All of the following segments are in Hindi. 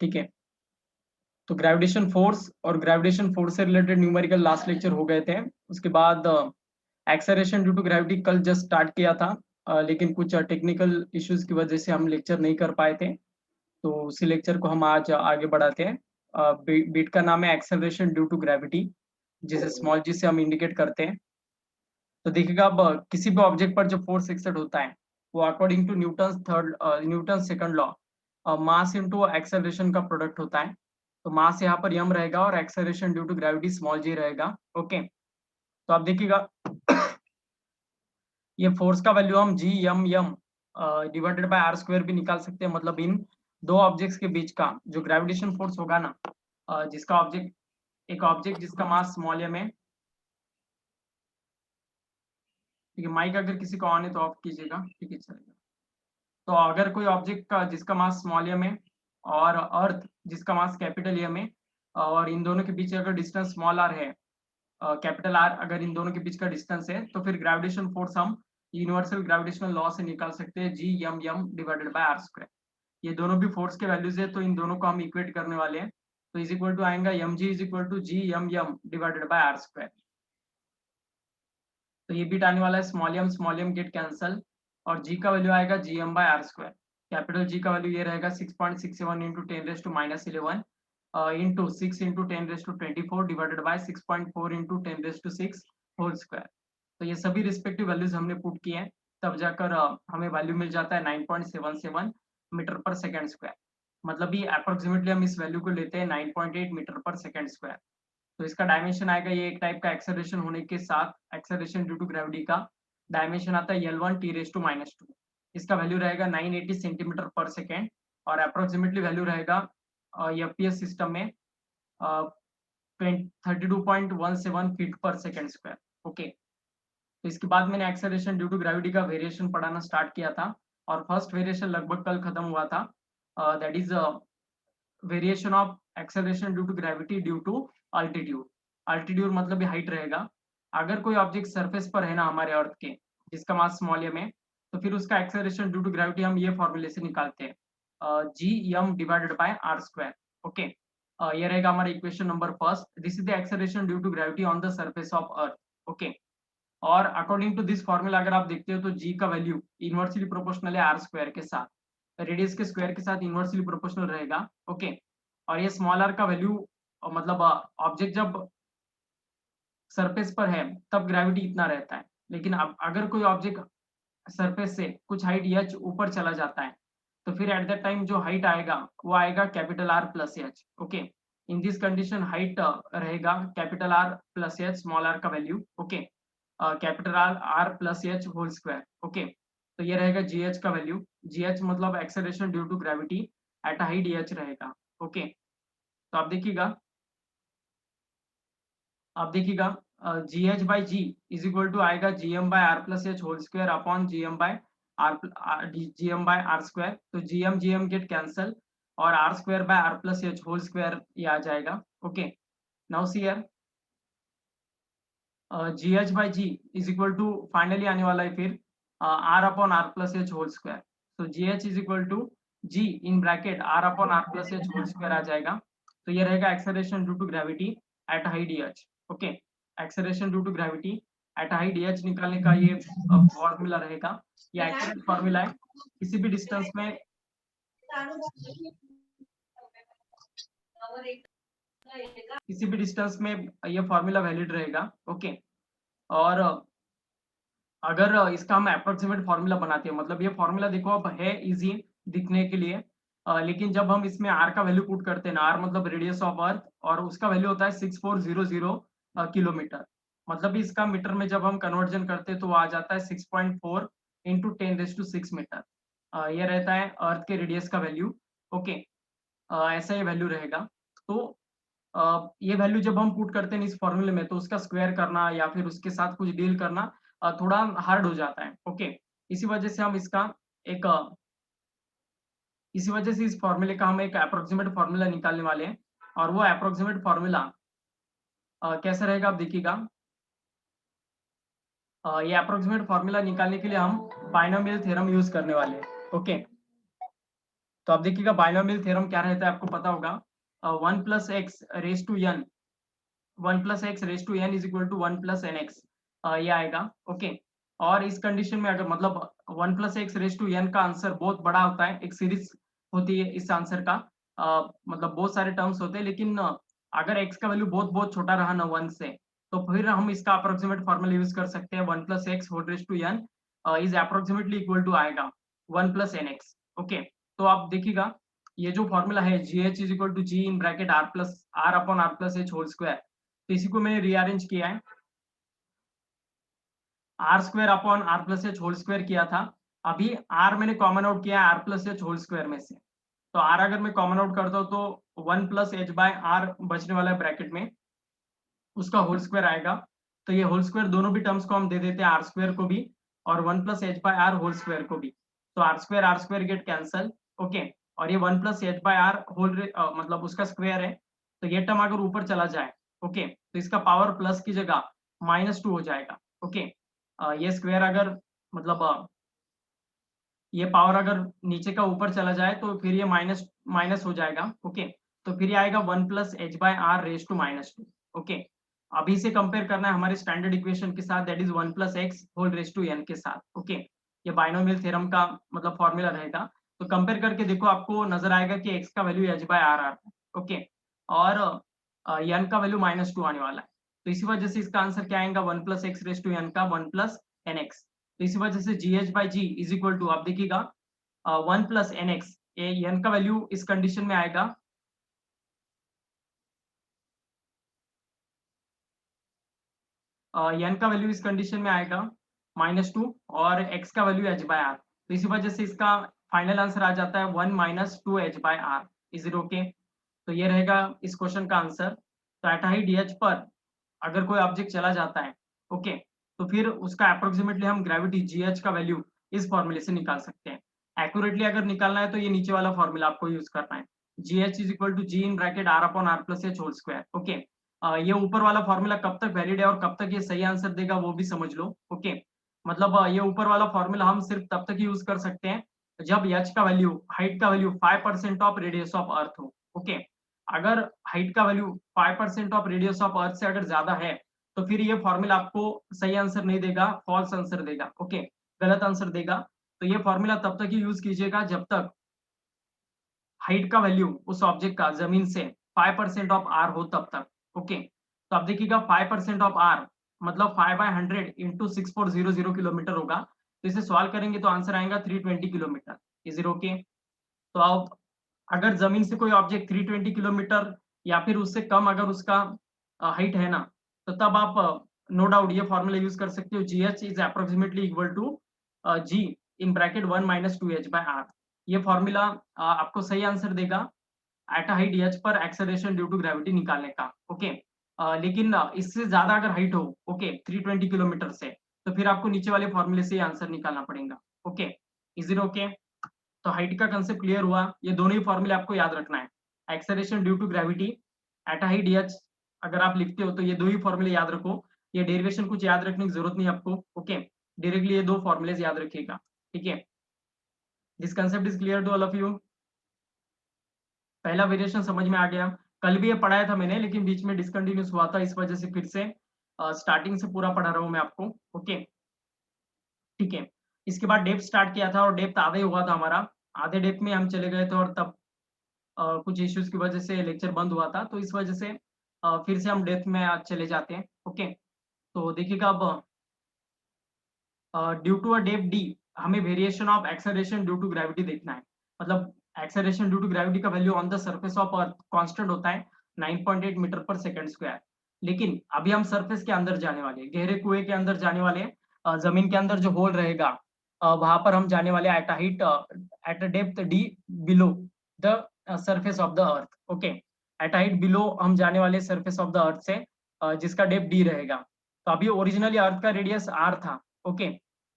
ठीक है। तो ग्रेविटेशन फोर्स और ग्रेविटेशन फोर्स से रिलेटेड न्यूमेरिकल लास्ट लेक्चर हो गए थे। उसके बाद एक्सेलरेशन ड्यू टू ग्रेविटी कल जस्ट स्टार्ट किया था, लेकिन कुछ टेक्निकल इश्यूज की वजह से हम लेक्चर नहीं कर पाए थे, तो उसी लेक्चर को हम आज आगे बढ़ाते हैं। बीट का नाम है एक्सेलरेशन ड्यू टू ग्रेविटी, जिसे स्मॉल जी से हम इंडिकेट करते हैं। तो देखिएगा, अब किसी भी ऑब्जेक्ट पर जो फोर्स एक्सर्ट होता है वो according to Newton second law mass into acceleration का प्रोडक्ट होता है। तो मास यहाँ पर यम रहेगा और acceleration due to gravity small g रहेगा। ओके, तो आप देखिएगा ये फोर्स का वैल्यू हम G M M divided by R square भी निकाल सकते हैं। मतलब इन दो ऑब्जेक्ट्स के बीच का जो ग्रेविटेशन फोर्स होगा ना, जिसका ऑब्जेक्ट, एक ऑब्जेक्ट जिसका मास स्मॉल एम है, ठीक है। माइक अगर किसी को ऑन है तो ऑफ कीजिएगा, ठीक है, चलेगा। तो अगर कोई ऑब्जेक्ट का जिसका मास स्मॉल एम है और अर्थ जिसका मास कैपिटल एम है, और इन दोनों के बीच अगर डिस्टेंस स्मॉल आर है, कैपिटल आर, अगर इन दोनों के बीच का डिस्टेंस है, तो फिर ग्रेविटेशन फोर्स हम यूनिवर्सल ग्रेविटेशनल लॉ से निकाल सकते हैं, G M M divided by R square. ये दोनों भी फोर्स के वैल्यूज है, तो इन दोनों को हम इक्वेट करने वाले हैं। तो इज इक्वल टू आएगा M G is equal to G M M divided by R square. तो ये बीट आने वाला है, स्मॉल एम गेट कैंसल, और जी का वैल्यू आएगा G M by R square. Capital G का वैल्यू ये रहेगा 6.67 into 10⁻11 into 6 into 10⁻24 divided by 6.4 into 10⁻6 whole square. तो ये सभी रिस्पेक्टिव वैल्यूज हमने पुट किए हैं, तब जाकर हमें वैल्यू मिल जाता है 9.77 मीटर पर सेकेंड स्क्वायर। मतलब ये अप्रोक्सीमेटली हम इस वैल्यू को लेते हैं 9.8 मीटर पर सेकेंड स्क्वायर। तो इसका डायमेंशन आएगा, ये एक टाइप का एक्सेलरेशन होने के साथ एक्सेलरेशन ड्यू टू ग्रेविटी का डायमेंशन आता है L1 T⁻²। इसका वैल्यू रहेगा 980 सेंटीमीटर पर सेकेंड, और अप्रोक्सीमेटली वैल्यू रहेगा एफपीएस सिस्टम में 32.17 फीट पर सेकेंड स्क्वायर। ओके, तो इसके बाद मैंने एक्सेलरेशन ड्यू टू ग्रेविटी का वेरिएशन पढ़ाना स्टार्ट किया था, और फर्स्ट वेरिएशन लगभग कल खत्म हुआ था। That is variation of acceleration due to gravity due to altitude. Altitude मतलब ये हाइट रहेगा। अगर कोई ऑब्जेक्ट सरफेस पर है ना हमारे अर्थ के, जिसका मास स्मॉल एम है, तो फिर उसका एक्सेलरेशन ड्यू टू ग्रेविटी हम ये फॉर्मूले से निकालते हैं, G M divided by R square. Okay, ये रहेगा हमारा equation number first. This is the acceleration due to gravity on the surface of earth. Okay, और अकॉर्डिंग टू दिस फॉर्मूला अगर आप देखते हो तो जी का वैल्यू इनवर्सली प्रोपोर्शनल है आर स्क्वायर के साथ, रेडियस के स्क्वायर के साथ इनवर्सली प्रोपोर्शनल रहेगा। ओके, और ये स्मॉल आर का वैल्यू, मतलब ऑब्जेक्ट जब सरफेस पर है तब ग्रेविटी इतना रहता है, लेकिन अब अगर कोई ऑब्जेक्ट सरफेस से कुछ हाइट एच ऊपर चला जाता है, तो फिर एट दैट टाइम जो हाइट आएगा वो आएगा capital R plus H. Okay, in this condition height रहेगा capital R plus H, small r का वैल्यू। Okay, capital R R plus H whole square. Okay, तो ये रहेगा जी एच का वैल्यू। जी एच मतलब acceleration due to gravity at height H रहेगा। ओके, तो आप देखिएगा G H by ji is equal to आएगा G M by R plus H whole square upon G M by R square. तो जी एम गेट कैंसल, और R square by R plus H whole square ये आ जाएगा। Okay, now see here g H by ji is equal to finally आने वाला है फिर R upon R plus H whole square. तो g H is equal to ji in bracket R upon R plus H whole square आ जाएगा। तो ये रहेगा acceleration due to gravity at height H. Okay, acceleration due to gravity at height H निकालने का ये फॉर्मूला रहेगा। ये एक्यूरेट फॉर्मूला है, किसी भी डिस्टेंस में ये फॉर्मूला वैलिड रहेगा। ओके, और अगर इसका हम अप्रोक्सीमेट फॉर्मूला बनाते हैं, मतलब ये फॉर्मूला देखो अब है इजी दिखने के लिए, लेकिन जब हम इसमें आर का वैल्यू पुट करते हैं ना, आर मतलब रेडियस ऑफ अर्थ, और उसका वैल्यू होता है 6400 किलोमीटर। मतलब इसका मीटर में जब हम कन्वर्जन करते हैं तो वो आ जाता है 6.4 इंटू 10⁻6 मीटर। ये रहता है अर्थ के रेडियस का वैल्यू। ओके, ऐसा ये वैल्यू रहेगा। तो ये वैल्यू जब हम पुट करते हैं इस फॉर्मूले में, तो उसका स्क्वायर करना या फिर उसके साथ कुछ डील करना थोड़ा हार्ड हो जाता है। ओके, इसी वजह से हम इसका एक इसी वजह से इस फॉर्मूले का हम एक अप्रोक्सीमेट फॉर्मूला निकालने वाले हैं, और वो अप्रोक्सीमेट फॉर्मूला कैसा रहेगा आप देखिएगा। ये अप्रोक्सीमेट फॉर्मूला निकालने के लिए हम बाइनोमियल थ्योरम यूज करने वाले हैं। ओके, तो आप देखिएगा बाइनोमियल थ्योरम क्या रहता है आपको पता होगा, 1 plus X raise to N, 1 plus X raise to N is equal to 1 plus N X, ये आएगा। ओके, और इस कंडीशन में अगर मतलब 1 plus X raise to N का आंसर बहुत बड़ा होता है, एक सीरीज होती है इस आंसर का, मतलब बहुत सारे टर्म्स होते हैं, लेकिन अगर एक्स का वैल्यू बहुत बहुत छोटा रहा ना 1 से, तो फिर हम इसका अप्रोक्सीमेट फॉर्मूला यूज कर सकते हैं, 1 plus X whole raise to N is approximately equal to आएगा 1 प्लस एन एक्स। ओके, तो आप देखिएगा ये जो फॉर्मूला है G H is equal to ji in bracket R plus R upon R plus H whole square, तो इसी को मैंने रीअरेंज किया है, R square upon R plus H whole square किया था। अभी आर मैंने कॉमन आउट किया है R plus H whole square में से, तो आर अगर मैं कॉमन आउट करता हूँ तो 1 प्लस एच बाय आर बचने वाला है ब्रैकेट में, उसका होल स्क्वायर आएगा। तो ये होल स्क्वायर दोनों भी टर्म्स को हम दे देते हैं, आर स्क्वायर को भी और 1 plus H by R whole square को भी, तो R square get cancel. Okay, और ये 1 plus H by R whole मतलब उसका स्क्वायर है, तो ये टर्म अगर ऊपर चला जाए, ओके, तो इसका पावर प्लस की जगह -2 हो जाएगा। ओके, ये स्क्वायर अगर मतलब ये पावर अगर नीचे का ऊपर चला जाए तो फिर ये माइनस माइनस हो जाएगा। ओके, तो फिर ये आएगा 1 plus H by R raise to -2। Okay, अभी से कंपेयर करना है हमारे स्टैंडर्ड इक्वेशन के साथ, that is 1 plus X whole raise to N के साथ। ओके, ये बाइनोमियल थ्योरम का मतलब फॉर्मूला रहेगा, तो कंपेयर करके देखो आपको नजर आएगा कि एक्स का वैल्यू एच बाय आर आ रहा है। ओके, और एन का वैल्यू -2 आने वाला है, तो इसी वजह से इसका आंसर क्या आएगा 1 plus X raise to N का 1 प्लस एन एक्स। तो इसी वजह से G H by ji is equal to आप देखिएगा 1 प्लस एन एक्स, एन का वैल्यू इस कंडीशन में आएगा एन का वैल्यू इस कंडीशन में आएगा -2 और एक्स का वैल्यू एच बाय आर, तो इसी वजह से इसका फाइनल आंसर आ जाता है 1 minus 2 H by R. Is it okay? तो ये रहेगा इस क्वेश्चन का आंसर। तो एट हाई डी एच पर अगर कोई ऑब्जेक्ट चला जाता है, ओके, तो फिर उसका अप्रोक्सीमेटली हम ग्रेविटी जी एच का वैल्यू इस फॉर्मूले से निकाल सकते हैं। एक्यूरेटली अगर निकालना है तो ये नीचे वाला फॉर्मूला आपको यूज करना है, G H is equal to ji in bracket R upon R plus H whole square. Okay, ये ऊपर वाला फॉर्मूला कब तक वैलिड है और कब तक ये सही आंसर देगा वो भी समझ लो। ओके, मतलब ये ऊपर वाला फॉर्मूला हम सिर्फ तब तक यूज कर सकते हैं जब एच का वैल्यू, हाइट का वैल्यू 5% ऑफ रेडियस ऑफ अर्थ हो। ओके, अगर हाइट का वैल्यू 5% ऑफ रेडियस ऑफ अर्थ से अगर ज्यादा है तो फिर ये फॉर्मूला आपको सही आंसर नहीं देगा, फॉल्स आंसर देगा। ओके, गलत आंसर देगा। तो ये फॉर्मूला तब तक ही यूज कीजिएगा जब तक हाइट का वैल्यू उस ऑब्जेक्ट का जमीन से 5% ऑफ आर हो तब तक। ओके, तो आप देखिएगा 5% ऑफ आर मतलब 5/100 इंटू 6400 किलोमीटर होगा, तो इसे सॉल्व करेंगे तो आंसर आएगा 320 किलोमीटर। Is it okay? तो आप अगर जमीन से कोई ऑब्जेक्ट 320 किलोमीटर या फिर उससे कम अगर उसका हाइट है ना, तो तब आप नो डाउट ये फॉर्मूला यूज कर सकते हो, G H is approximately equal to ji in bracket 1 minus 2 H by R. ये फॉर्मूला आपको सही आंसर देगा एट हाइट एच पर एक्सेलरेशन ड्यू टू ग्रेविटी निकालने का। ओके, लेकिन इससे ज्यादा अगर हाइट हो, ओके, 320 किलोमीटर से, तो फिर आपको नीचे वाले फॉर्मूले से आंसर निकालना पड़ेगा। Okay, is it okay? तो हाइट का कंसेप्ट क्लियर हुआ, ये दोनों ही फॉर्मूले आपको याद रखना है, acceleration due to gravity at height H, अगर आप लिखते हो तो ये दो ही फॉर्मूले याद रखो, ये डेरिवेशन कुछ याद रखने की जरूरत नहीं आपको। ओके, डायरेक्टली ये दो फॉर्मूले याद रखिएगा। ठीक है, this concept is clear to all of you? पहला वेरिएशन समझ में आ गया? कल भी ये पढ़ाया था मैंने, लेकिन बीच में डिसकंटिन्यूस हुआ था, इस वजह से फिर से स्टार्टिंग से पूरा पढ़ा रहा हूं मैं आपको। ओके, ठीक है। इसके बाद डेप्थ स्टार्ट किया था और डेप्थ आधा ही हुआ था हमारा, आधे डेप्थ में हम चले गए थे और तब कुछ इश्यूज की वजह से लेक्चर बंद हुआ था, तो इस वजह से फिर से हम डेप्थ में आज चले जाते हैं। ओके, तो देखिएगा अब due to a depth d हमें variation of acceleration due to gravity देखना है। मतलब एक्सेलरेशन ड्यू टू ग्रेविटी का value on the surface of earth constant होता है 9.8 मीटर पर सेकंड स्क्वायर, लेकिन अभी हम सरफेस के अंदर जाने वाले, गहरे कुएं के अंदर जाने वाले, जमीन के अंदर जो होल रहेगा वहां पर हम जाने वाले at height at a depth D below the surface of the earth. Okay, at height below हम जाने वाले सरफेस ऑफ द अर्थ से, जिसका डेप्थ डी रहेगा। तो अभी ओरिजिनली अर्थ का रेडियस आर था। ओके,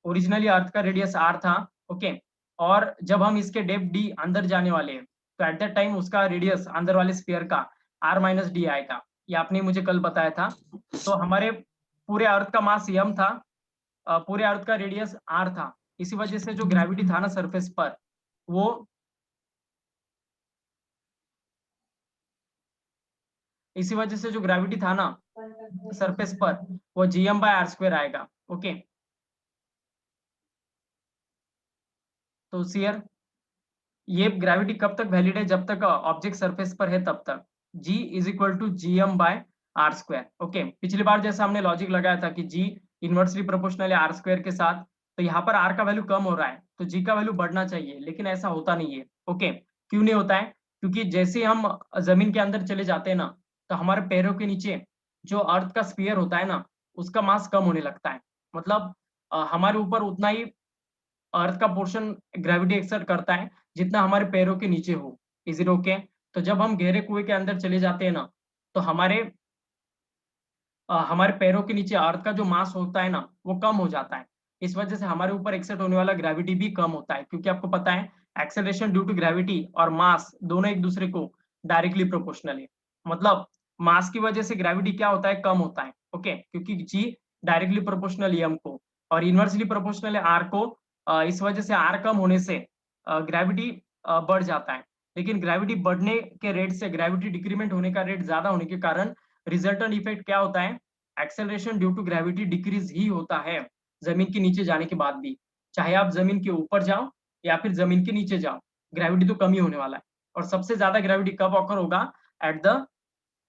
ओरिजिनली अर्थ का रेडियस आर था। ओके, और जब हम इसके डेप्थ डी अंदर जाने वाले हैं तो एट दैट टाइम उसका रेडियस अंदर वाले स्फीयर का आर माइनस डी आएगा, ये आपने मुझे कल बताया था। तो हमारे पूरे अर्थ का मास यम था, पूरे अर्थ का रेडियस आर था, इसी वजह से जो ग्रेविटी था ना सरफेस पर, वो इसी वजह से जो ग्रेविटी था ना सरफेस पर वो gm/r² आएगा। ओके, तो सियर ये ग्रेविटी कब तक वैलिड है, जब तक ऑब्जेक्ट सरफेस पर है तब तक। g is equal to gm/r²। Okay, पिछली बार जैसा हमने लॉजिक लगाया था कि g इनवर्सली प्रोपोर्शनल है r² के साथ, तो यहाँ पर r का वैल्यू कम हो रहा है तो g का वैल्यू बढ़ना चाहिए, लेकिन ऐसा होता नहीं है। ओके, क्यों नहीं होता है? क्योंकि जैसे हम जमीन के अंदर चले जाते हैं ना, तो हमारे पैरों के नीचे जो अर्थ का स्फीयर होता है ना, उसका मास कम होने लगता है। मतलब हमारे ऊपर उतना ही अर्थ का पोर्शन ग्रेविटी एक्सर्ट करता है जितना हमारे पैरों के नीचे हो। Is it okay? तो जब हम गहरे कुएं के अंदर चले जाते हैं ना, तो हमारे पैरों के नीचे अर्थ का जो मास होता है ना, वो कम हो जाता है। इस वजह से हमारे ऊपर एक्सर्ट होने वाला ग्रेविटी भी कम होता है, क्योंकि आपको पता है एक्सेलरेशन ड्यू टू ग्रेविटी और मास दोनों एक दूसरे को डायरेक्टली प्रोपोर्शनल है। मतलब मास की वजह से ग्रेविटी क्या होता है, कम होता है। ओके, क्योंकि जी डायरेक्टली प्रोपोर्शनल है एम को और इनवर्सली प्रोपोर्शनल है आर को। इस वजह से आर कम होने से ग्रेविटी बढ़ जाता है। लेकिन ग्रेविटी बढ़ने के रेट से ग्रेविटी डिक्रीमेंट होने का रेट ज्यादा होने के कारण रिजल्टेंट इफेक्ट क्या होता है, acceleration due to gravity decrease ही होता है जमीन के नीचे जाने के बाद भी। चाहे आप जमीन के ऊपर जाओ या फिर जमीन के नीचे जाओ, ग्रेविटी तो कम ही होने वाला है। और सबसे ज्यादा ग्रेविटी कब ऑकर होगा, at the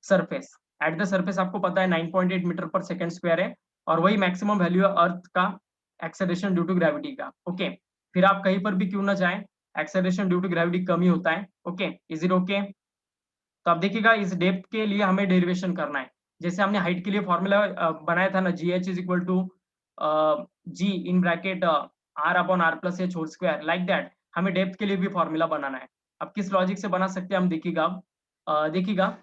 surface. At the surface आपको पता है 9.8 मीटर पर सेकंड स्क्वायर है, और वही मैक्सिमम वैल्यू है अर्थ का एक्सेलरेशन ड्यू टू ग्रेविटी का। ओके, फिर आप कहीं पर भी क्यों ना जाए, एक्सेलरेशन ड्यू टू ग्रेविटी कम ही होता है। Okay, is it okay? तो आप देखिएगा इस डेप्थ के लिए हमें डेरिवेशन करना है। जैसे हमने हाइट के लिए फॉर्मूला बनाया था ना, G H is equal to ji in bracket R upon R plus H whole square, like that हमें डेप्थ के लिए भी फॉर्मूला बनाना है। अब किस लॉजिक से बना सकते हैं हम देखिएगा। देखिएगा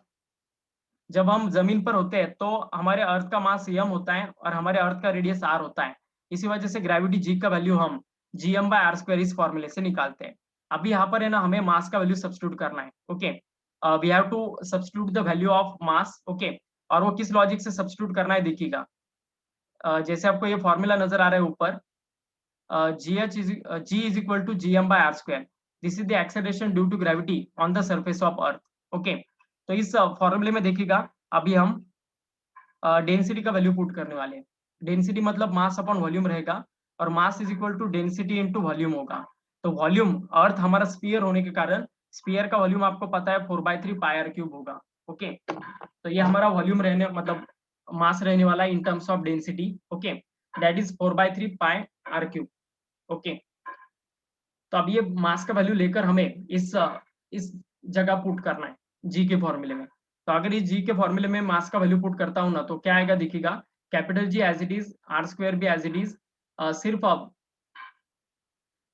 जब हम जमीन पर होते हैं तो हमारे अर्थ का मास m होता है और हमारे अर्थ का रेडियस r होता है। इसी वजह से ग्रेविटी g का वैल्यू हम gm/r² इस फॉर्मूले से निकालते हैं। अभी यहाँ पर है ना, हमें मास का वैल्यू सब्स्टिट्यूट करना है। Okay, we have to substitute the value of mass. Okay, और वो किस लॉजिक से सब्स्टिट्यूट करना है देखिएगा। जैसे आपको ये फॉर्मूला नजर आ रहा है ऊपर, g is equal to gm/r²। This is the acceleration due to gravity on the surface of earth. Okay, तो इस फॉर्मूले में देखिएगा अभी हम डेंसिटी का वैल्यू पुट करने वाले हैं। डेंसिटी मतलब मास अपॉन वॉल्यूम रहेगा, और mass is equal to density into volume होगा। तो वॉल्यूम, अर्थ हमारा स्फीयर होने के कारण स्फीयर का वॉल्यूम आपको पता है 4/3 πr³ होगा। ओके, तो ये हमारा वॉल्यूम रहने मतलब मास रहने वाला है इन terms of density. Okay, that is 4/3 πr³। Okay, तो अब ये मास का वैल्यू लेकर हमें इस जगह पुट करना है जी के फॉर्मूले में। तो अगर इस जी के फॉर्मूले में मास का वैल्यू पुट करता हूं ना, तो क्या आएगा देखिएगा, capital G as it is, r² भी एज इट इज। सिर्फ अब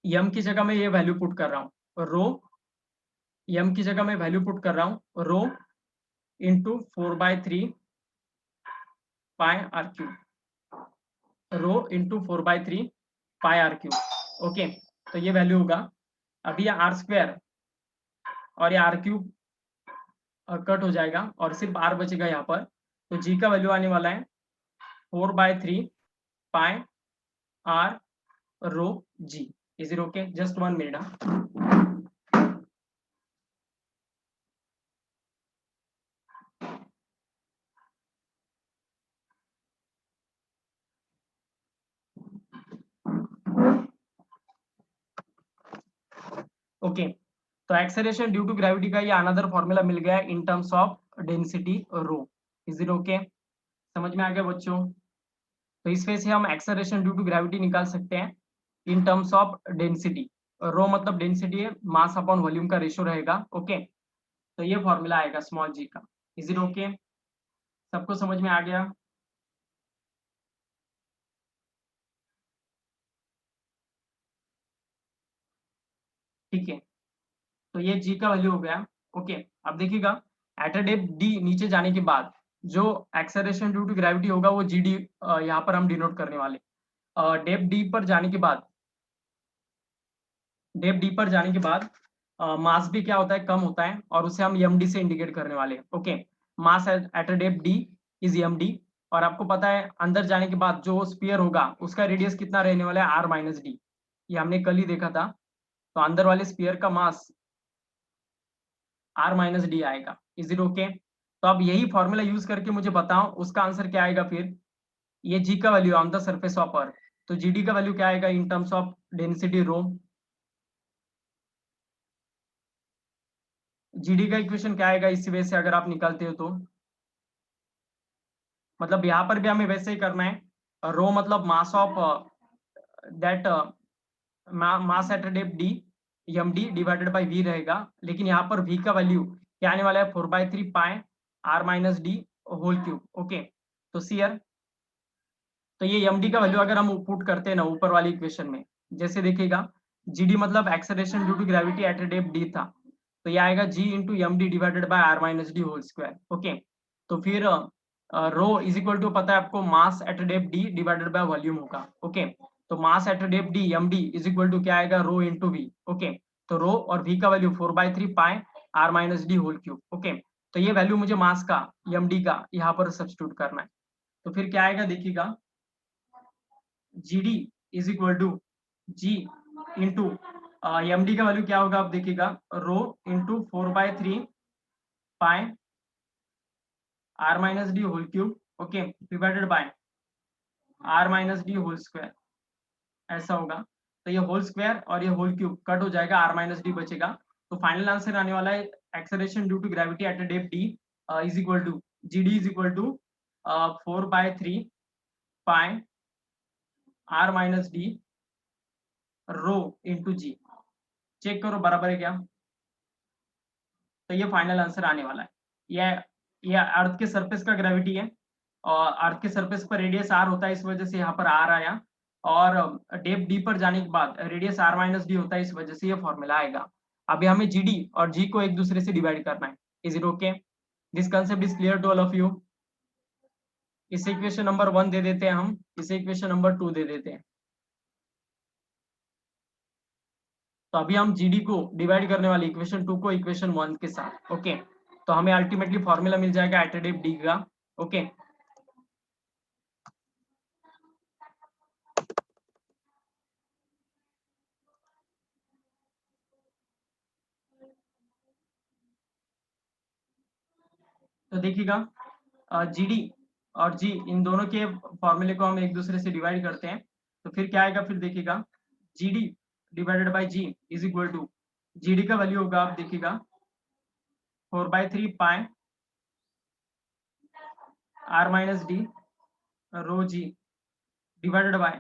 m की जगह मैं ये वैल्यू पुट कर रहा हूँ, रो m की जगह मैं वैल्यू पुट कर रहा हूँ रो इंटू 4/3 πr³, रो इंटू 4/3 πr³। ओके, तो ये वैल्यू होगा। अभी ये r² और ये r³ कट हो जाएगा और सिर्फ r बचेगा यहाँ पर। तो g का वैल्यू आने वाला है 4/3 πr rho g। Is it okay? Just 1 minute. Okay, तो एक्सेलरेशन ड्यू टू ग्रेविटी का ये अनदर फॉर्मूला मिल गया in terms of density rho. Is it okay? समझ में आ गया बच्चों? तो इस वे से हम एक्सेलरेशन ड्यू टू ग्रेविटी निकाल सकते हैं इन टर्म्स ऑफ डेंसिटी। रो मतलब डेंसिटी है, मास अपॉन वॉल्यूम का रेशियो रहेगा। ओके, तो ये फॉर्मूला आएगा स्मॉल जी का। Is it okay? सबको समझ में आ गया? ठीक है, तो ये जी का वैल्यू हो गया। ओके, अब देखिएगा एट अ डेप्थ डी नीचे जाने के बाद जो एक्सेलरेशन ड्यू टू ग्रेविटी होगा वो जी डी यहाँ पर हम डिनोट करने वाले। डेप्थ डी पर जाने के बाद, डेप्थ डी पर जाने के बाद मास भी क्या होता है, कम होता है, और उसे हम एम डी से इंडिकेट करने वाले हैं। Okay, mass at a depth D is M D, और आपको पता है अंदर जाने के बाद जो स्फीयर होगा उसका रेडियस कितना रहने वाला है, r-d। ये हमने कल ही देखा था। तो अंदर वाले स्फीयर का मास r-d आएगा। Is it okay? तो अब यही फॉर्मूला यूज करके मुझे बताओ उसका आंसर क्या आएगा फिर। ये जी का value on the surface of अर्थ, तो जीडी का वैल्यू क्या आएगा इन terms of density row. GD का इक्वेशन क्या आएगा इस वे से अगर आप निकालते हो तो, मतलब यहाँ पर भी हमें वैसे ही करना है। रो मतलब mass of that mass at depth D, M D divided by V रहेगा, लेकिन यहाँ पर वी का वैल्यू क्या आने वाला है 4/3 pi R minus D whole cube. Okay, तो सीयर, तो ये एम डी का वैल्यू अगर हम पुट करते हैं ना ऊपर वाली इक्वेशन में, जैसे देखिएगा जीडी मतलब acceleration due to gravity at depth d था, तो ये आएगा G into M D divided by R minus D whole square. Okay, तो फिर रो इज इक्वल टू पता है आपको mass at depth d divided by volume होगा। ओके, तो mass at depth D M D is equal to क्या आएगा रो इंटू वी। ओके, तो रो और वी का value 4/3 pi R minus D whole cube. Okay, तो ये वैल्यू मुझे मास का एम डी का यहाँ पर सब्स्टिट्यूट करना है, तो फिर क्या आएगा देखिएगा G D is equal to G into M D का वैल्यू क्या होगा आप देखिएगा rho into 4/3 pi R minus D whole cube. Okay, divided by R minus D whole square, ऐसा होगा। तो ये होल स्क्वायर और ये होल क्यूब कट हो जाएगा, आर माइनस डी बचेगा, तो फाइनल आंसर आने वाला है acceleration due to gravity at depth D is equal to G D is equal to 4/3 pi R minus D rho into G. Check करो बराबर है क्या, तो ये फाइनल आंसर आने वाला है। ये अर्थ के सरफेस का ग्रेविटी है, और अर्थ के सरफेस पर रेडियस आर होता है, इस वजह से यहाँ पर आर आया, और डेप्थ डी पर जाने के बाद रेडियस आर माइनस डी होता है, इस वजह से ये फॉर्मूला आएगा। अभी हमें जी डी और जी को एक दूसरे से डिवाइड करना है। Is it okay, this concept is clear to all of you. इसे इक्वेशन नंबर 1 दे देते हैं हम, इसे इक्वेशन नंबर 2 दे देते हैं। तो अभी हम जीडी को डिवाइड करने वाले इक्वेशन 2 को इक्वेशन 1 के साथ। ओके, तो हमें अल्टीमेटली फॉर्मूला मिल जाएगा एट डेप्थ डी का। ओके, तो देखिएगा जीडी और जी इन दोनों के फॉर्मूले को हम एक दूसरे से डिवाइड करते हैं, तो फिर क्या आएगा, फिर देखिएगा G D divided by G is equal to G D का वैल्यू होगा आप देखिएगा 4/3 pi R minus D rho G divided by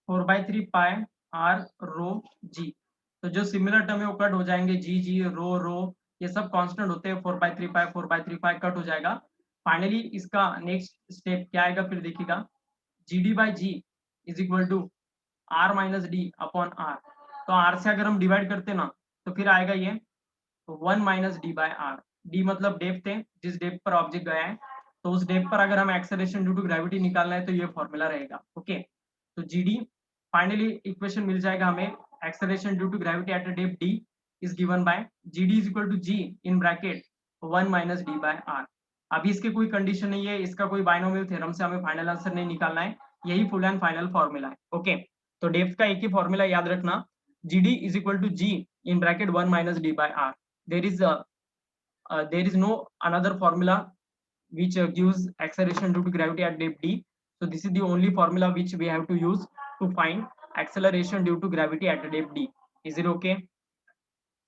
4/3 pi are रो जी। तो जो सिमिलर टर्म है वो कट हो जाएंगे, जी जी रो रो ये सब कांस्टेंट होते हैं, 4/3 पाए 4/3 पाए कट हो जाएगा। फाइनली इसका नेक्स्ट स्टेप क्या आएगा फिर देखिएगा G D by ji is equal to R minus D upon R. तो आर से अगर हम डिवाइड करते ना तो फिर आएगा ये 1 minus D by R. D मतलब डेप्थ है, जिस डेप्थ पर ऑब्जेक्ट गया है, तो उस डेप्थ पर अगर हम एक्सेलरेशन ड्यू टू ग्रेविटी निकालना है तो ये फॉर्मूला रहेगा। ओके, तो जी डी फाइनली इक्वेशन मिल जाएगा हमें, acceleration due to gravity at depth D is given by G D is equal to ji in bracket 1 minus D by R. अभी इसके कोई कंडीशन नहीं है, इसका कोई बाइनोमियल थ्योरम से हमें फाइनल आंसर नहीं निकालना है, यही फुल एंड फाइनल फॉर्मूला है। ओके, तो डेप्थ का एक ही फॉर्मूला याद रखना, G D is equal to ji in bracket 1 minus D by R. there is no another formula which gives acceleration due to gravity at depth d, so this is the only formula which we have to use to find acceleration due to gravity at depth d. is it okay,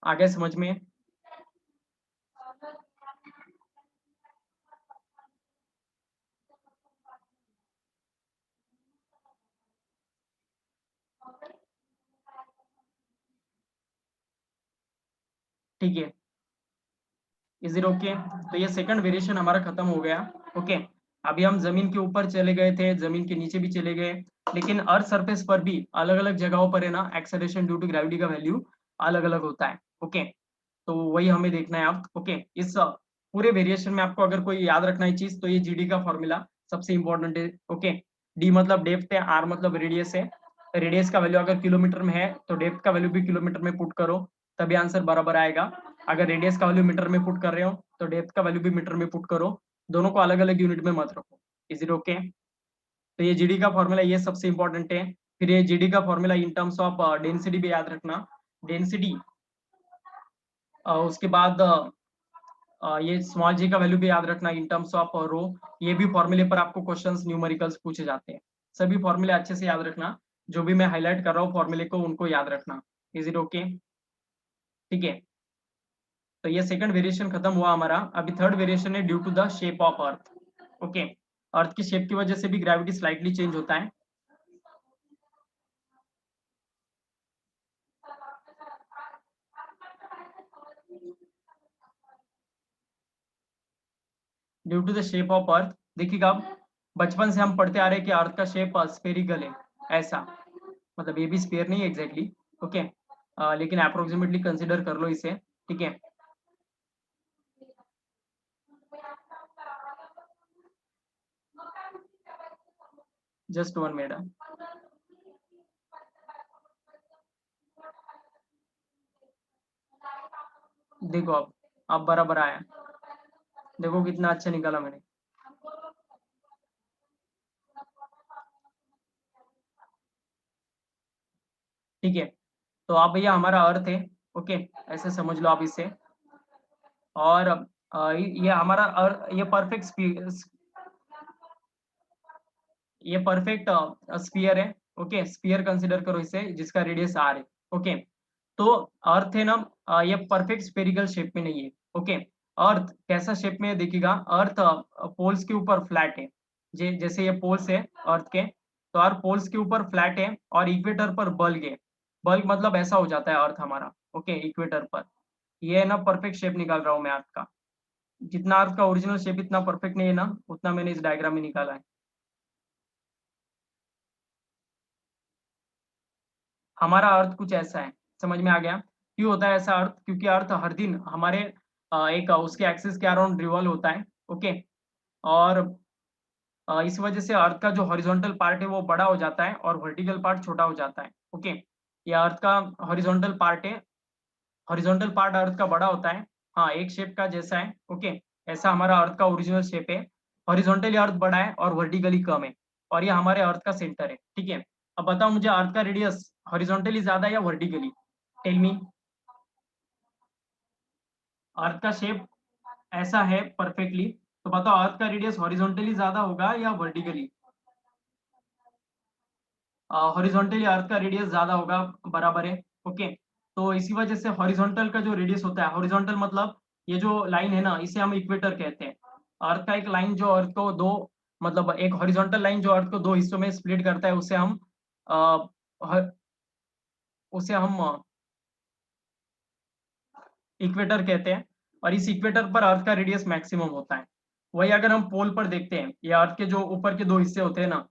आगे समझ में। ठीक है, इज इट ओके, तो ये सेकंड वेरिएशन हमारा खत्म हो गया। ओके, अभी हम जमीन के ऊपर चले गए थे, जमीन के नीचे भी चले गए, लेकिन अर्थ सरफेस पर भी अलग अलग जगहों पर है ना एक्सेलरेशन ड्यू टू ग्रेविटी का वैल्यू अलग अलग होता है। ओके, तो वही हमें देखना है अब। ओके, इस पूरे वेरिएशन में आपको अगर कोई याद रखना है चीज तो ये जीडी का फॉर्मूला सबसे इंपॉर्टेंट है। ओके, डी मतलब डेप्थ है, आर मतलब रेडियस है, रेडियस का वैल्यू अगर किलोमीटर में है तो डेप्थ का वैल्यू भी किलोमीटर में पुट करो, तभी आंसर बराबर आएगा। अगर रेडियस का वैल्यू मीटर में पुट कर रहे हो तो डेप्थ का वैल्यू भी मीटर में पुट करो, दोनों को अलग अलग यूनिट में मत रखो। इज इट ओके, तो ये जीडी का फॉर्मूला ये सबसे इंपॉर्टेंट है। फिर ये जीडी का formula in terms of density भी याद रखना, डेंसिटी उसके बाद ये स्मॉल जी का वैल्यू भी याद रखना इन टर्म्स ऑफ रो। ये भी फॉर्मूले पर आपको क्वेश्चंस न्यूमेरिकल्स पूछे जाते हैं। सभी फॉर्मूले अच्छे से याद रखना, जो भी मैं हाईलाइट कर रहा हूँ फॉर्मूले को उनको याद रखना। Is it okay? ठीक है, तो ये सेकंड वेरिएशन खत्म हुआ हमारा। अभी थर्ड वेरिएशन है due to the shape of earth. Okay, earth की शेप की वजह से भी ग्रेविटी स्लाइटली चेंज होता है। Due to the shape of earth, देखिएगा बचपन से हम पढ़ते आ रहे हैं कि अर्थ का शेप स्फेरिकल है, ऐसा मतलब ये भी स्फीयर नहीं है एग्जैक्टली। ओके, लेकिन अप्रोक्सीमेटली कंसिडर कर लो इसे। ठीक है, जस्ट 1 मिनट। देखो अब बराबर आया, देखो कितना अच्छा निकाला मैंने। ठीक है, तो आप भैया हमारा अर्थ है। ओके, ऐसे समझ लो आप इसे। और ये हमारा ये परफेक्ट स्फीयर है। ओके, स्फीयर कंसिडर करो इसे जिसका रेडियस आर है। ओके, तो अर्थ है ना, ये परफेक्ट स्फेरिकल शेप में नहीं है। ओके, अर्थ कैसा शेप में है देखिएगा, अर्थ पोल्स के ऊपर फ्लैट है। जैसे ये पोल्स है अर्थ के, तो अर्थ पोल्स के ऊपर फ्लैट है और इक्वेटर पर बल्ग है। बल्ग मतलब ऐसा हो जाता है अर्थ हमारा। ओके, इक्वेटर पर ये है ना परफेक्ट शेप निकाल रहा हूँ मैं अर्थ का। जितना अर्थ का ओरिजिनल शेप इतना परफेक्ट नहीं है ना, उतना मैंने इस डायग्राम में निकाला है। हमारा अर्थ कुछ ऐसा है, समझ में आ गया? क्यों होता है ऐसा अर्थ? क्योंकि अर्थ हर दिन हमारे एक उसके एक्सिस के अराउंड रिवॉल्व होता है। ओके, और इस वजह से अर्थ का जो हॉरिजॉन्टल पार्ट है वो बड़ा हो जाता है और वर्टिकल पार्ट छोटा हो जाता है। ओके, ये अर्थ का हॉरिजॉन्टल पार्ट है, हॉरिजॉन्टल पार्ट अर्थ का बड़ा होता है। हाँ, एक शेप का जैसा है। ओके, ऐसा हमारा अर्थ का ओरिजिनल शेप है। हॉरिजॉन्टली अर्थ बड़ा है और वर्टिकली कम है, और ये हमारे अर्थ का सेंटर है। ठीक है, अब बताओ मुझे अर्थ का रेडियस हॉरिजॉन्टली ज्यादा है या वर्टिकली? Tell me. अर्थ का शेप ऐसा है परफेक्टली, तो बताओ अर्थ का रेडियस हॉरिजॉन्टली ज्यादा होगा या वर्टिकली? हॉरिजॉन्टली अर्थ का रेडियस ज्यादा होगा, बराबर है। ओके, तो इसी वजह से हॉरिजॉन्टल का जो रेडियस होता है, हॉरिजॉन्टल मतलब ये जो लाइन है ना, इसे हम इक्वेटर कहते हैं। अर्थ का एक लाइन जो अर्थ को दो, मतलब एक हॉरिजॉन्टल लाइन जो अर्थ को दो हिस्सों में स्प्लिट करता है, अ, ह- उसे हम इक्वेटर कहते हैं। और इस इक्वेटर पर अर्थ का रेडियस मैक्सिमम होता है। वही अगर हम पोल पर देखते हैं, ये अर्थ के जो ऊपर के दो हिस्से होते हैं ना,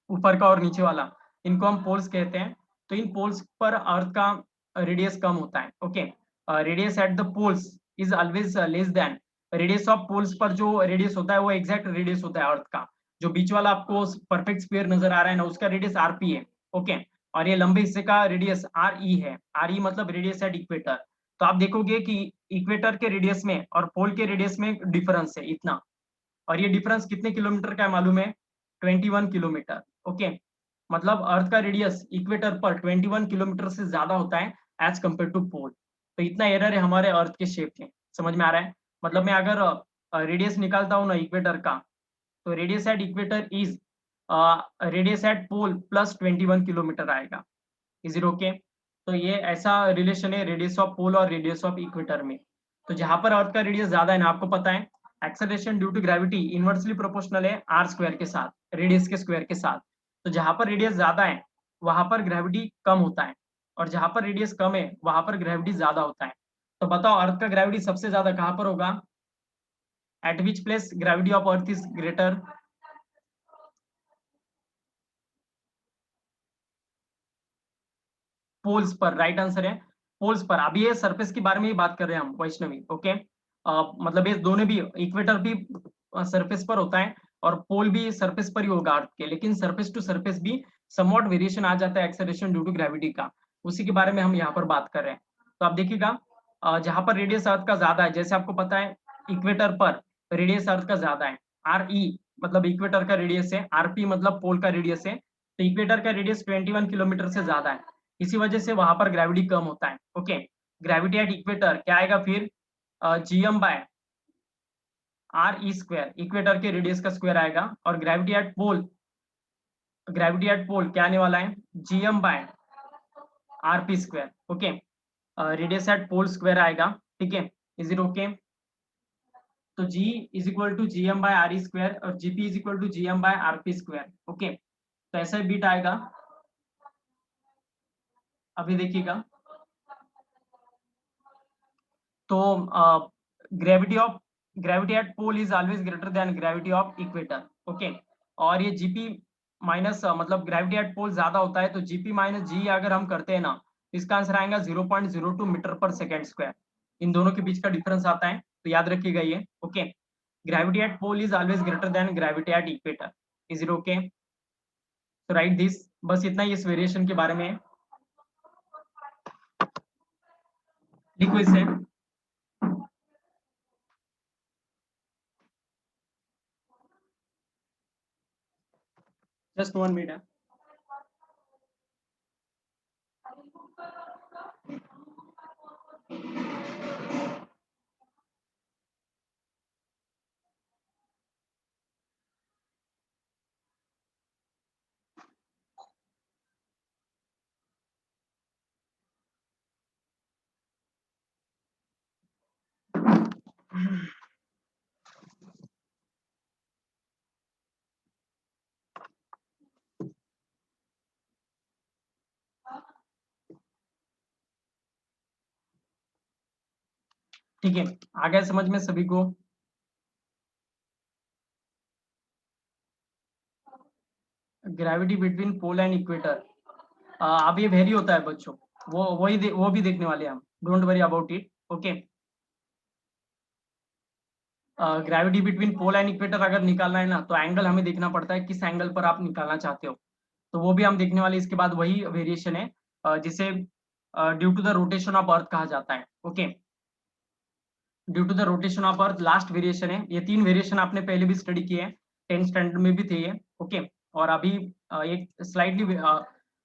ऊपर का और नीचे वाला, इनको हम पोल्स कहते हैं। तो इन पोल्स पर अर्थ का रेडियस कम होता है। Okay, radius at the poles is always less than radius of poles पर जो रेडियस होता है वो एग्जैक्ट रेडियस होता है अर्थ का। जो बीच वाला आपको परफेक्ट स्फीयर नजर आ रहा है ना, उसका रेडियस आरपी है। ओके, और ये लंबे हिस्से का रेडियस आर ई है। आर ई मतलब रेडियस एट इक्वेटर। तो आप देखोगे कि इक्वेटर के रेडियस में और पोल के रेडियस में डिफरेंस है इतना, और ये डिफरेंस कितने किलोमीटर का है मालूम है? 21 किलोमीटर। ओके, मतलब अर्थ का रेडियस इक्वेटर पर 21 किलोमीटर से ज्यादा होता है एज कम्पेयर टू पोल। तो इतना एरर है हमारे अर्थ के शेप में। समझ में आ रहा है? मतलब मैं अगर रेडियस निकालता हूँ ना इक्वेटर का, तो radius at equator is radius at pole plus 21 kilometre आएगा। Is it okay? तो ये ऐसा रिलेशन है रेडियस ऑफ पोल और रेडियस ऑफ इक्वेटर में। तो जहां पर अर्थ का रेडियस ज्यादा है ना, आपको पता है acceleration due to gravity inversely proportional है आर स्क्वायर के साथ, रेडियस के स्क्वायर के साथ। तो जहां पर रेडियस ज्यादा है वहां पर ग्रेविटी कम होता है, और जहां पर रेडियस कम है वहां पर ग्रेविटी ज्यादा होता है। तो बताओ अर्थ का ग्रेविटी सबसे ज्यादा कहां पर होगा? At which place gravity of earth is greater? Poles पर, राइट आंसर है पोल्स पर। अभी ये सरफेस के बारे में ही बात कर रहे हैं हम वैष्णवी। ओके, मतलब ये दोनों भी, इक्वेटर भी सरफेस पर होता है और पोल भी सरफेस पर ही होगा अर्थ के, लेकिन सरफेस टू सरफेस भी समवॉट वेरिएशन आ जाता है एक्सेलरेशन ड्यू टू ग्रेविटी का। उसी के बारे में हम यहाँ पर बात कर रहे हैं। तो आप देखिएगा जहां पर रेडियस अर्थ का ज्यादा है, जैसे आपको पता है इक्वेटर पर रेडियस अर्थ का ज्यादा है। आर ई मतलब इक्वेटर का रेडियस है, आरपी मतलब पोल का रेडियस है। तो इक्वेटर का रेडियस 21 किलोमीटर से ज्यादा है, इसी वजह से वहां पर ग्रेविटी कम होता है। ओके, ग्रेविटी एट इक्वेटर क्या आएगा फिर? GM by R E square, equator के रेडियस का स्क्वायर आएगा, और ग्रेविटी एट पोल क्या आने वाला है, GM by R P square. Okay, radius at pole square आएगा, ठीक है, इज इट ओके? तो g is equal to G M by R E square और g p is equal to G M by R P square. Okay, तो ऐसा बीट आएगा, अभी देखिएगा। तो gravity at pole is always greater than gravity of equator. Okay, और ये जीपी माइनस मतलब ग्रेविटी एट पोल ज्यादा होता है, तो जीपी माइनस जी अगर हम करते हैं ना, तो इसका आंसर आएगा 0.02 मीटर पर सेकेंड स्क्वायर। इन दोनों के बीच का डिफरेंस आता है, तो याद रखिएगा ये। Okay, gravity at pole is always greater than gravity at equator. Is it okay? तो राइट दिस, बस इतना ही इस वेरिएशन के बारे में है। लिखो इसे। Just 1 minute. ठीक है, आ गया समझ में सभी को? Gravity between pole and equator, अब ये वेरी होता है बच्चों, वो भी देखने वाले हैं हम, don't worry about it. Okay, gravity between pole and equator अगर निकालना है ना, तो एंगल हमें देखना पड़ता है, किस एंगल पर आप निकालना चाहते हो, तो वो भी हम देखने वाले। इसके बाद वही वेरिएशन है जिसे due to the rotation of earth कहा जाता है। Okay, due to the rotation of earth last variation है। ये 3 वेरिएशन आपने पहले भी स्टडी किए हैं, 10th स्टैंडर्ड में भी थे ये। ओके, और अभी एक स्लाइटली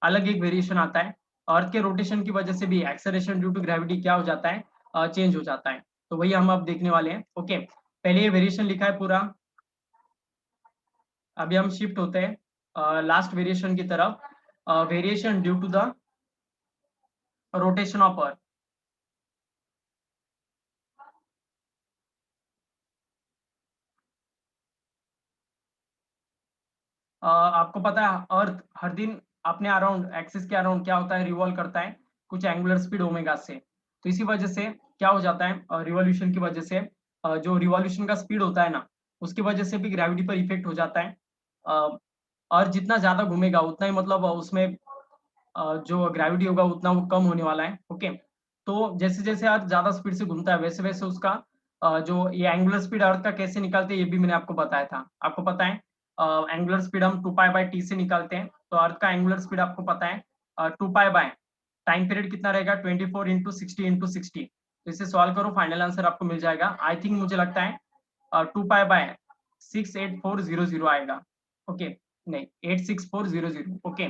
अलग एक वेरिएशन आता है, अर्थ के रोटेशन की वजह से भी एक्सेलरेशन ड्यू टू ग्रेविटी क्या हो जाता है, चेंज हो जाता है, तो वही हम अब देखने वाले हैं। ओके, पहले ये वेरिएशन लिखा है पूरा, अभी हम शिफ्ट होते हैं लास्ट वेरिएशन की तरफ, variation due to the rotation of earth. आपको पता है अर्थ हर दिन अपने अराउंड एक्सिस के अराउंड क्या होता है, रिवॉल्व करता है कुछ एंगुलर स्पीड ओमेगा से। तो इसी वजह से क्या हो जाता है, रिवॉल्यूशन की वजह से जो रिवॉल्यूशन का स्पीड होता है ना, उसकी वजह से भी ग्रेविटी पर इफेक्ट हो जाता है। अ, और जितना ज्यादा घूमेगा उतना ही मतलब उसमें जो ग्रेविटी होगा उतना वो कम होने वाला है। ओके, तो जैसे जैसे अर्थ ज्यादा स्पीड से घूमता है, वैसे वैसे उसका जो ये एंगुलर स्पीड अर्थ का कैसे निकालते हैं, ये भी मैंने आपको बताया था। आपको पता है एंगुलर स्पीड हम 2π/t से निकालते हैं, तो अर्थ का एंगुलर स्पीड आपको पता है 2π बाय टाइम पीरियड कितना रहेगा, 24 इंटू 60 तो इसे सॉल्व करो, फाइनल आंसर आपको मिल जाएगा। आई थिंक मुझे लगता है 2π/68400 आएगा। ओके, नहीं 86400। ओके,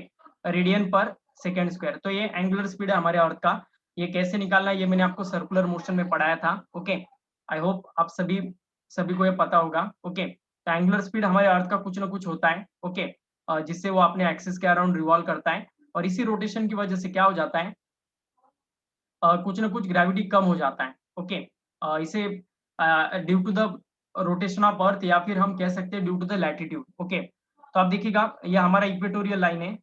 रेडियन पर सेकेंड स्क्वायर। तो ये एंगुलर स्पीड है हमारे अर्थ का। ये कैसे निकालना है ये मैंने आपको सर्कुलर मोशन में पढ़ाया था। ओके, आई होप आप सभी सभी को ये पता होगा। ओके, तो एंगुलर स्पीड हमारे अर्थ का कुछ ना कुछ होता है। ओके, जिससे वो अपने एक्सिस के अराउंड रिवॉल्व करता है, और इसी रोटेशन की वजह से क्या हो जाता है, कुछ ना कुछ ग्रेविटी कम हो जाता है। ओके, इसे due to the rotation of earth, या फिर हम कह सकते हैं due to the latitude. Okay, तो आप देखिएगा ये हमारा इक्वेटोरियल लाइन है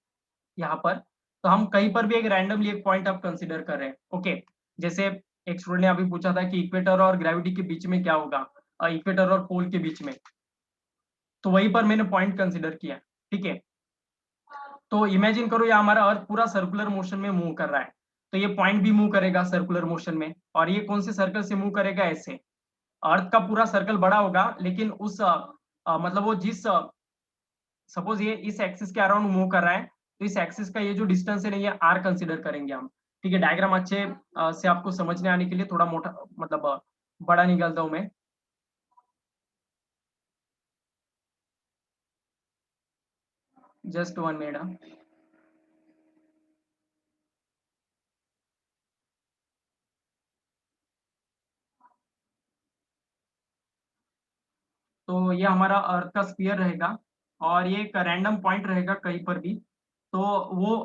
यहाँ पर, तो हम कहीं पर भी एक रैंडमली एक पॉइंट आप कंसीडर कर रहे हैं। ओके, जैसे एक स्टूडेंट ने अभी पूछा था कि इक्वेटर और ग्रेविटी के बीच में क्या होगा, इक्वेटर और पोल के बीच में, तो वहीं पर मैंने पॉइंट कंसीडर किया। ठीक है, तो इमेजिन करो ये हमारा अर्थ पूरा सर्कुलर मोशन में मूव कर रहा है, तो ये पॉइंट भी मूव करेगा सर्कुलर मोशन में, और ये कौन से सर्कल से मूव करेगा, ऐसे। अर्थ का पूरा सर्कल बड़ा होगा, लेकिन उस मतलब वो जिस सपोज ये इस एक्सिस के अराउंड मूव कर रहा है, तो इस एक्सिस का ये जो डिस्टेंस है ना, ये आर कंसीडर करेंगे हम। ठीक है, डायग्राम अच्छे से आपको समझने आने के लिए थोड़ा मोटा मतलब बड़ा निकालता हूं मैं। Just 1 minute. तो ये हमारा अर्थ का स्फीयर रहेगा और ये एक रैंडम पॉइंट रहेगा कहीं पर भी। तो वो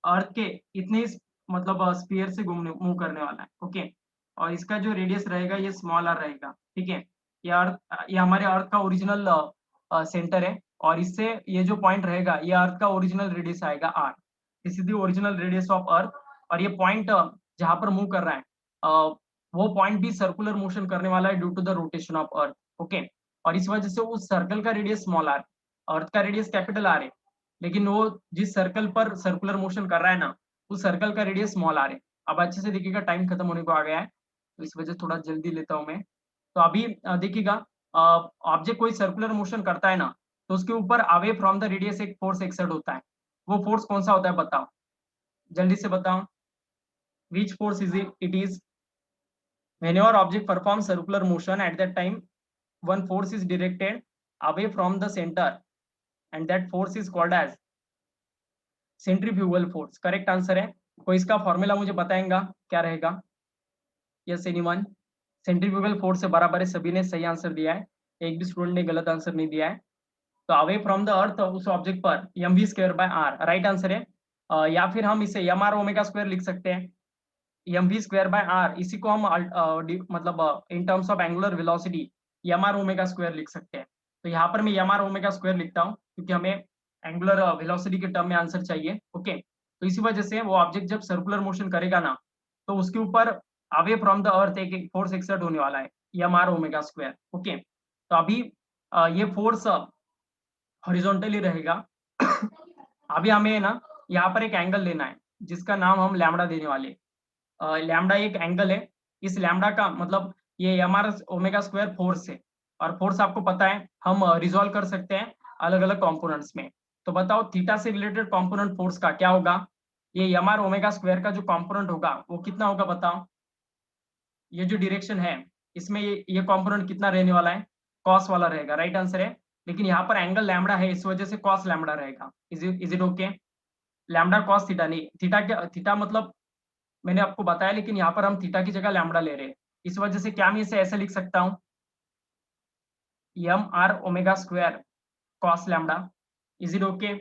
अर्थ के इतने ही मतलब स्फीयर से घूमने मूव करने वाला है, ओके। और इसका जो रेडियस रहेगा ये स्मॉल आर रहेगा, ठीक है। ये हमारे अर्थ का ओरिजिनल सेंटर है और इससे ये जो पॉइंट रहेगा ये अर्थ का ओरिजिनल रेडियस आएगा R. This is the original radius of earth. और ये पॉइंट जहाँ पर मूव कर रहा है वो पॉइंट भी सर्कुलर मोशन करने वाला है due to the rotation of earth, okay. और इस वजह से उस सर्कल का रेडियस स्मॉल आर, अर्थ का रेडियस कैपिटल आर है, लेकिन वो जिस सर्कल पर सर्कुलर मोशन कर रहा है ना उस सर्कल का रेडियस स्मॉल आर है। अब अच्छे से देखिएगा, टाइम खत्म होने को आ गया है तो इस वजह से थोड़ा जल्दी लेता हूं मैं। तो अभी देखिएगा, ऑब्जेक्ट कोई सर्कुलर मोशन करता है ना तो उसके ऊपर अवे फ्रॉम द रेडियस एक फोर्स एक्सर्ट होता है। वो फोर्स कौन सा होता है बताओ, जल्दी से बताओ। Which force is it is whenever object performs circular motion at that time one force is directed away from the center and that force is called as centrifugal force. Correct answer है। कोई इसका फॉर्मूला मुझे बताएगा क्या रहेगा? Yes anyone? सेंट्रीफ्यूगल फोर्स से बराबर है, सभी ने सही आंसर दिया है, एक भी स्टूडेंट ने गलत आंसर नहीं दिया है। तो अवे फ्रॉम द अर्थ उस ऑब्जेक्ट पर m v square by r right answer है। या फिर हम इसे एम आर ओमेगा स्क्वायर लिख सकते हैं। M v square by r इसी को हम मतलब in terms of angular velocity m are omega square लिख सकते हैं। तो यहाँ पर मैं एम आर ओमेगा स्क्वायर लिखता हूँ क्योंकि हमें एंगुलर वेलोसिटी के टर्म में आंसर चाहिए, ओके। तो इसी वजह से वो ऑब्जेक्ट जब सर्कुलर मोशन करेगा ना तो उसके ऊपर अवे फ्रॉम द अर्थ एक फोर्स एक्सर्ट होने वाला है, m are omega square, okay. तो अभी ये फोर्स हॉरिजॉन्टली रहेगा। अभी हमें ना यहाँ पर एक एंगल लेना है जिसका नाम हम लैम्बडा देने वाले हैं। लैम्बडा एक एंगल है, इस लैम्बडा का मतलब ये m are omega square force है और फोर्स आपको पता है हम रिजोल्व कर सकते हैं अलग अलग कंपोनेंट्स में। तो बताओ थीटा से रिलेटेड कंपोनेंट फोर्स का क्या होगा? ये एम आर ओमेगा स्क्वायर का जो कंपोनेंट होगा वो कितना होगा बताओ? ये जो डायरेक्शन है इसमें ये कंपोनेंट कितना रहने वाला है? कॉस वाला रहेगा, राइट आंसर है। लेकिन यहाँ पर एंगल लैम्बडा है इस वजह से कॉस लैम्बडा रहेगा। Is it okay? Lambda cos theta नहीं, थीटा मतलब मैंने आपको बताया, लेकिन यहाँ पर हम थीटा की जगह लैम्बडा ले रहे हैं। इस वजह से क्या मैं इसे ऐसे लिख सकता हूँ, M are omega square cos lambda. Is it okay?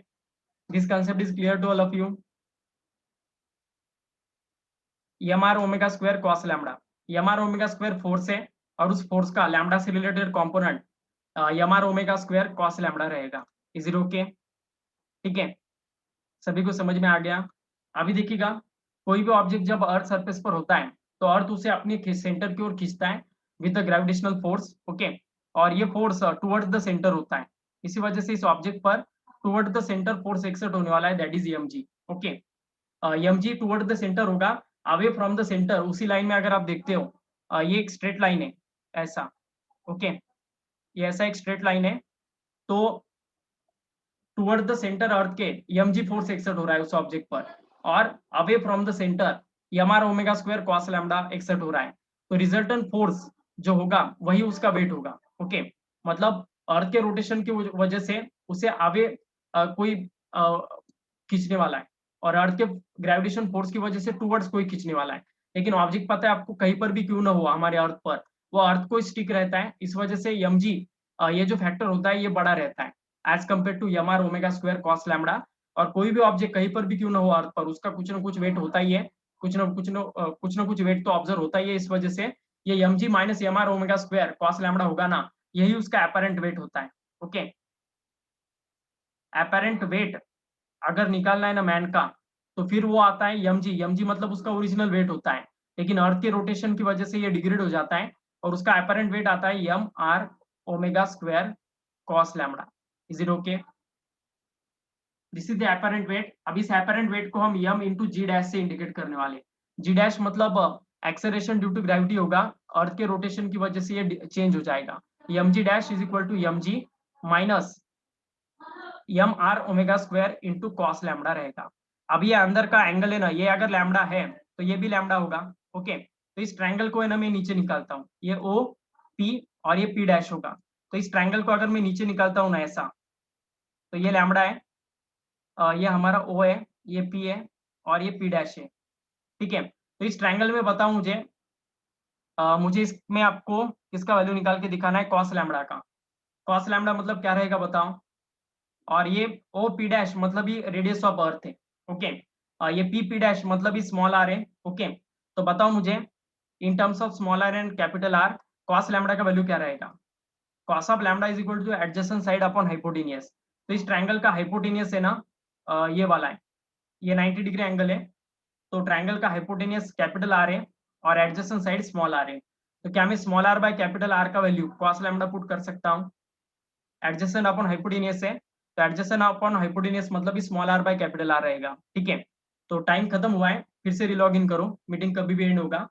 This concept is clear to all of you? M are omega square cos lambda, M are omega square force है और उस फोर्स का लैम्बडा से related component M are omega square cos lambda रहेगा। Is it okay? ठीक है, सभी को समझ में आ गया? अभी देखिएगा, कोई भी ऑब्जेक्ट जब अर्थ सरफेस पर होता है तो अर्थ उसे अपने सेंटर की ओर खींचता है with the gravitational force, okay. और ये फोर्स टुवर्ड्स द सेंटर होता है, इसी वजह से इस ऑब्जेक्ट पर toward the centre force exert होने वाला है, that is m g, okay. M g toward the centre होगा, अवे फ्रॉम द सेंटर उसी लाइन में अगर आप देखते हो ये एक स्ट्रेट लाइन है ऐसा, ओके। ये ऐसा एक स्ट्रेट लाइन है, तो टुवर्ड द सेंटर अर्थ के एम जी फोर्स एक्सर्ट हो रहा है उस ऑब्जेक्ट पर, और away from the centre m are omega square cos lambda exert हो रहा है। तो रिजल्टेंट फोर्स जो होगा वही उसका वेट होगा, ओके। मतलब अर्थ के रोटेशन की वजह से उसे आगे कोई खींचने वाला है और अर्थ के ग्रेविटेशन फोर्स की वजह से टुवर्ड्स कोई खींचने वाला है। लेकिन ऑब्जेक्ट पता है आपको कहीं पर भी क्यों ना हुआ हमारे अर्थ पर, वो अर्थ को स्टिक रहता है, इस वजह से एम जी ये जो फैक्टर होता है ये बड़ा रहता है as compare to m are omega square cos lambda. और कोई भी ऑब्जेक्ट कहीं पर भी क्यों ना हो अर्थ पर, उसका कुछ ना कुछ वेट होता ही है, कुछ ना कुछ वेट तो ऑब्जर्व होता ही है। इस वजह से ये m g minus m are omega square cos lambda होगा ना, यही उसका अपरेंट वेट होता है, ओके। अपरेंट वेट अगर निकालना है ना मैन का तो फिर वो आता है एम जी, एम जी मतलब उसका ओरिजिनल वेट होता है, लेकिन अर्थ के रोटेशन की वजह से ये डिग्रेड हो जाता है और उसका अपरेंट वेट आता है m are omega square cos lambda. Is it okay? This is the apparent weight. अब इस अपरेंट वेट को हम m इंटू जी डैश से इंडिकेट करने वाले। जी डैश मतलब एक्सेलरेशन ड्यू टू ग्रेविटी होगा, अर्थ के रोटेशन की वजह से ये चेंज हो जाएगा। M g dash is equal to m g minus m are omega square into cos lambda रहेगा। अब ये अंदर का एंगल है ना, ये अगर लैम्बडा है तो ये भी लैम्बडा होगा, ओके। तो इस ट्रायंगल को है ना मैं नीचे निकालता हूँ, ये ओ पी और ये पी डैश होगा। तो इस ट्रायंगल को अगर मैं नीचे निकालता हूँ ना ऐसा, तो ये लैम्बडा है, ये हमारा ओ है, ये पी है और ये पी डैश है, ठीक है। तो इस ट्रायंगल में बताओ मुझे इसमें आपको किसका वैल्यू निकाल के दिखाना है, कॉस लैम्बडा का। कॉस लैम्डा मतलब क्या रहेगा बताओ, और ये ओ पी डैश मतलब ये रेडियस ऑफ अर्थ है, ओके। ये पी पी डैश मतलब ये स्मॉल आर है, ओके। तो बताओ मुझे in terms of small r and capital R cos lambda का वैल्यू क्या रहेगा। Cos of lambda is equal to adjacent side upon hypotenuse. तो इस ट्रायंगल का हाइपोटेनियस है ना, ये वाला है, ये 90 डिग्री एंगल है। तो ट्रायंगल का हाइपोटेनियस कैपिटल आर है और एडजेसेंट साइड स्मॉल आर है। तो क्या मैं small r by capital R का वैल्यू कॉस लैम्डा पुट कर सकता हूँ। एडजेसेंट अपॉन हाइपोटेनियस है, तो एडजेसेंट अपॉन हाइपोटेनियस मतलब small r by capital R रहेगा, ठीक है। तो टाइम खत्म हुआ है, फिर से रिलॉग इन करो, मीटिंग कभी भी एंड होगा।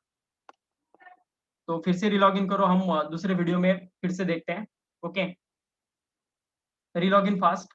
तो फिर से रिलॉग इन करो, हम दूसरे वीडियो में फिर से देखते हैं, ओके। रिलॉग इन फास्ट।